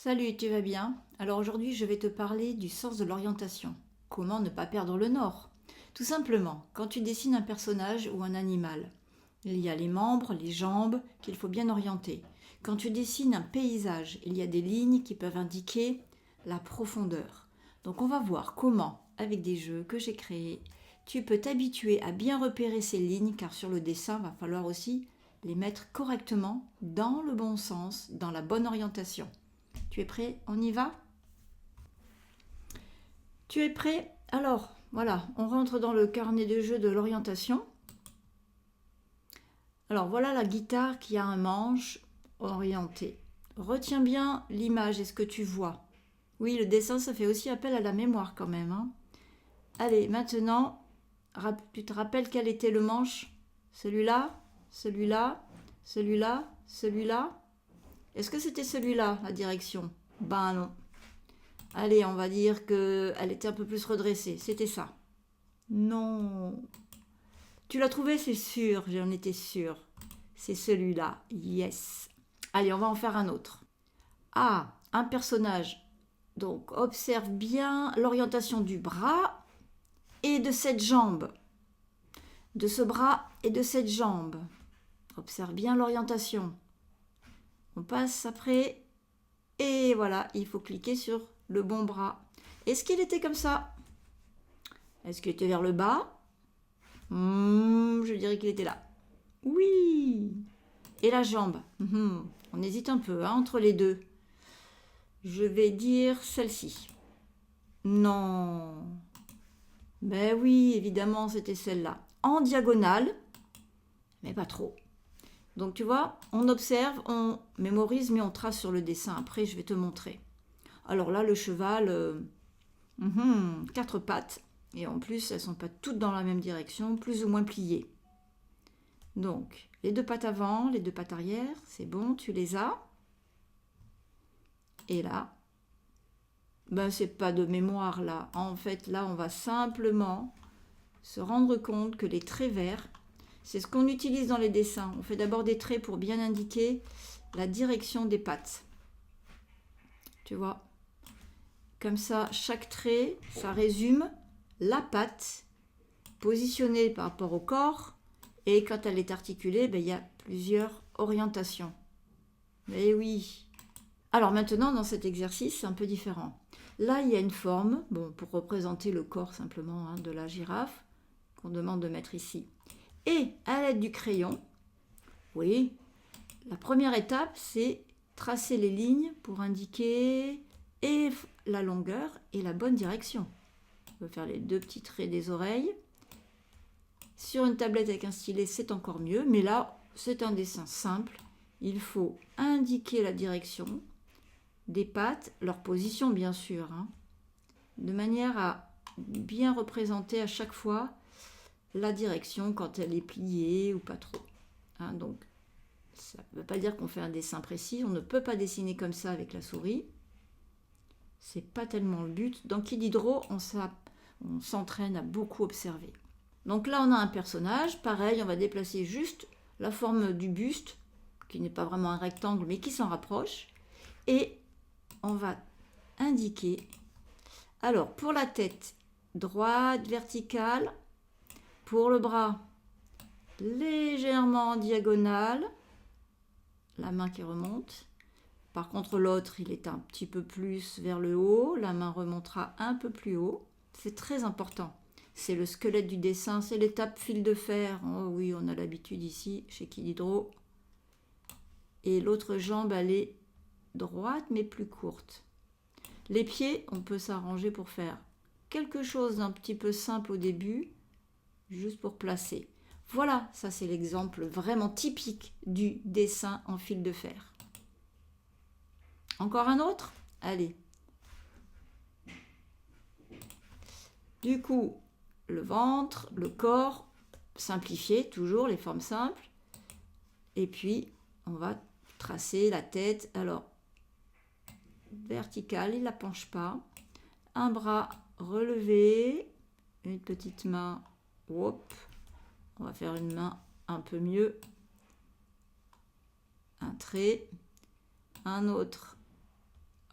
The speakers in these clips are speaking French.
Salut, tu vas bien? Alors aujourd'hui, je vais te parler du sens de l'orientation. Comment ne pas perdre le nord? Tout simplement, quand tu dessines un personnage ou un animal, il y a les membres, les jambes qu'il faut bien orienter. Quand tu dessines un paysage, il y a des lignes qui peuvent indiquer la profondeur. Donc on va voir comment, avec des jeux que j'ai créés, tu peux t'habituer à bien repérer ces lignes car sur le dessin, va falloir aussi les mettre correctement dans le bon sens, dans la bonne orientation. Tu es prêt? On y va? Tu es prêt? Alors, voilà, on rentre dans le carnet de jeu de l'orientation. Alors, voilà la guitare qui a un manche orienté. Retiens bien l'image et ce que tu vois. Oui, le dessin, ça fait aussi appel à la mémoire quand même, hein. Allez, maintenant, tu te rappelles quel était le manche? Celui-là, celui-là, celui-là, celui-là. Est-ce que c'était celui-là, la direction? Ben non. Allez, on va dire qu'elle était un peu plus redressée. C'était ça. Non. Tu l'as trouvé, c'est sûr. J'en étais sûre. C'est celui-là. Yes. Allez, on va en faire un autre. Ah, un personnage. Donc, observe bien l'orientation du bras et de cette jambe. De ce bras et de cette jambe. Observe bien l'orientation. On passe après. Et voilà, il faut cliquer sur le bon bras. Est-ce qu'il était comme ça? Est-ce qu'il était vers le bas? Je dirais qu'il était là. Oui. Et la jambe? On hésite un peu hein, entre les deux. Je vais dire celle-ci. Non. Ben oui, évidemment, c'était celle-là. En diagonale, mais pas trop. Donc tu vois, on observe, on mémorise, mais on trace sur le dessin. Après, je vais te montrer. Alors là, le cheval, quatre pattes. Et en plus, elles ne sont pas toutes dans la même direction, plus ou moins pliées. Donc, les deux pattes avant, les deux pattes arrière, c'est bon, tu les as. Et là, ben c'est pas de mémoire là. En fait, là, on va simplement se rendre compte que les traits verts, c'est ce qu'on utilise dans les dessins. On fait d'abord des traits pour bien indiquer la direction des pattes. Tu vois? Comme ça, chaque trait, ça résume la patte positionnée par rapport au corps. Et quand elle est articulée, ben, il y a plusieurs orientations. Mais oui. Alors maintenant, dans cet exercice, c'est un peu différent. Là, il y a une forme, bon, pour représenter le corps simplement hein, de la girafe, qu'on demande de mettre ici. Et à l'aide du crayon, oui, la première étape, c'est tracer les lignes pour indiquer et la longueur et la bonne direction. On peut faire les deux petits traits des oreilles. Sur une tablette avec un stylet, c'est encore mieux, mais là, c'est un dessin simple. Il faut indiquer la direction des pattes, leur position bien sûr, hein, de manière à bien représenter à chaque fois la direction quand elle est pliée ou pas trop. Hein, donc, ça ne veut pas dire qu'on fait un dessin précis, on ne peut pas dessiner comme ça avec la souris. C'est pas tellement le but. Dans Kid Hydro, on s'entraîne à beaucoup observer. Donc là, on a un personnage, pareil, on va déplacer juste la forme du buste, qui n'est pas vraiment un rectangle, mais qui s'en rapproche, et on va indiquer. Alors, pour la tête, droite, verticale. Pour le bras, légèrement en diagonale. La main qui remonte. Par contre, l'autre, il est un petit peu plus vers le haut. La main remontera un peu plus haut. C'est très important. C'est le squelette du dessin, c'est l'étape fil de fer. Oh oui, on a l'habitude ici, chez Kid Hydro. Et l'autre jambe, elle est droite, mais plus courte. Les pieds, on peut s'arranger pour faire quelque chose d'un petit peu simple au début, juste pour placer. Voilà, ça c'est l'exemple vraiment typique du dessin en fil de fer. Encore un autre? Allez. Du coup, le ventre, le corps, simplifié, toujours les formes simples. Et puis, on va tracer la tête. Alors, verticale, il ne la penche pas. Un bras relevé, une petite main, hop. On va faire une main un peu mieux. Un trait. Un autre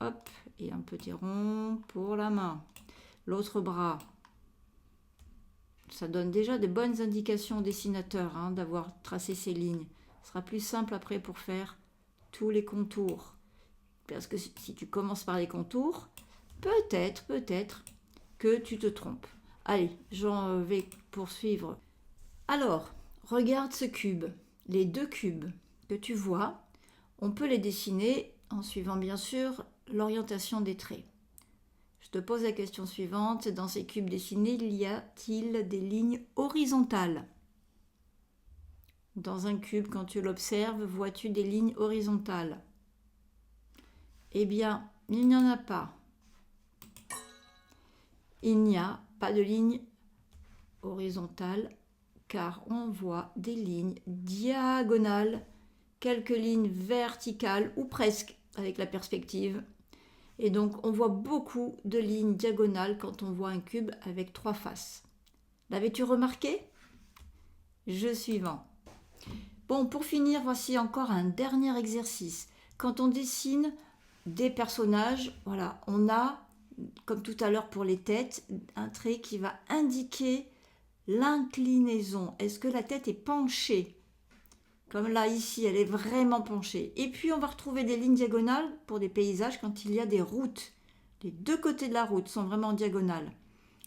hop, et un petit rond pour la main. L'autre bras. Ça donne déjà de bonnes indications au dessinateur hein, d'avoir tracé ces lignes. Ce sera plus simple après pour faire tous les contours. Parce que si tu commences par les contours, peut-être que tu te trompes. Allez, j'en vais poursuivre. Alors, regarde ce cube. Les deux cubes que tu vois, on peut les dessiner en suivant bien sûr l'orientation des traits. Je te pose la question suivante. Dans ces cubes dessinés, y a-t-il des lignes horizontales? Dans un cube, quand tu l'observes, vois-tu des lignes horizontales? Eh bien, il n'y en a pas. Il n'y a pas de ligne horizontale car on voit des lignes diagonales, quelques lignes verticales ou presque avec la perspective. Et donc on voit beaucoup de lignes diagonales quand on voit un cube avec 3 faces. L'avais-tu remarqué? Jeu suivant. Bon, pour finir, voici encore un dernier exercice. Quand on dessine des personnages, voilà, on a, comme tout à l'heure pour les têtes, un trait qui va indiquer l'inclinaison. Est-ce que la tête est penchée? Comme là, ici, elle est vraiment penchée. Et puis, on va retrouver des lignes diagonales pour des paysages quand il y a des routes. Les deux côtés de la route sont vraiment diagonales.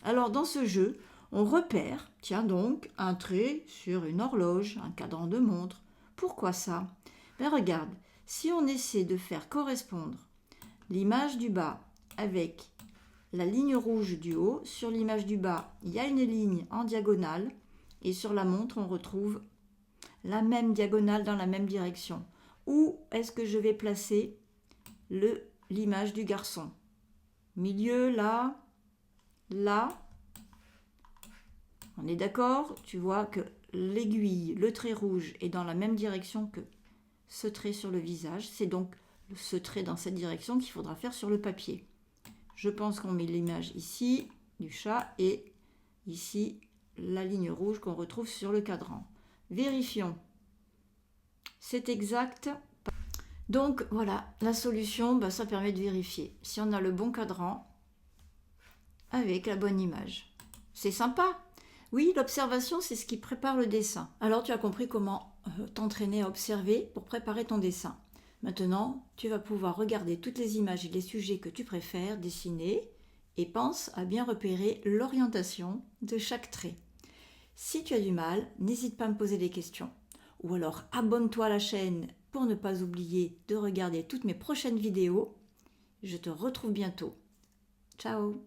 Alors, dans ce jeu, on repère, tiens donc, un trait sur une horloge, un cadran de montre. Pourquoi ça? Ben regarde, si on essaie de faire correspondre l'image du bas avec la ligne rouge du haut, sur l'image du bas, il y a une ligne en diagonale et sur la montre, on retrouve la même diagonale dans la même direction. Où est-ce que je vais placer l'image du garçon? Milieu, là, là. On est d'accord? Tu vois que l'aiguille, le trait rouge est dans la même direction que ce trait sur le visage. C'est donc ce trait dans cette direction qu'il faudra faire sur le papier. Je pense qu'on met l'image ici du chat et ici la ligne rouge qu'on retrouve sur le cadran. Vérifions. C'est exact. Donc voilà, la solution, ça permet de vérifier si on a le bon cadran avec la bonne image. C'est sympa. Oui, l'observation, c'est ce qui prépare le dessin. Alors tu as compris comment t'entraîner à observer pour préparer ton dessin. Maintenant, tu vas pouvoir regarder toutes les images et les sujets que tu préfères dessiner et pense à bien repérer l'orientation de chaque trait. Si tu as du mal, n'hésite pas à me poser des questions. Ou alors abonne-toi à la chaîne pour ne pas oublier de regarder toutes mes prochaines vidéos. Je te retrouve bientôt. Ciao!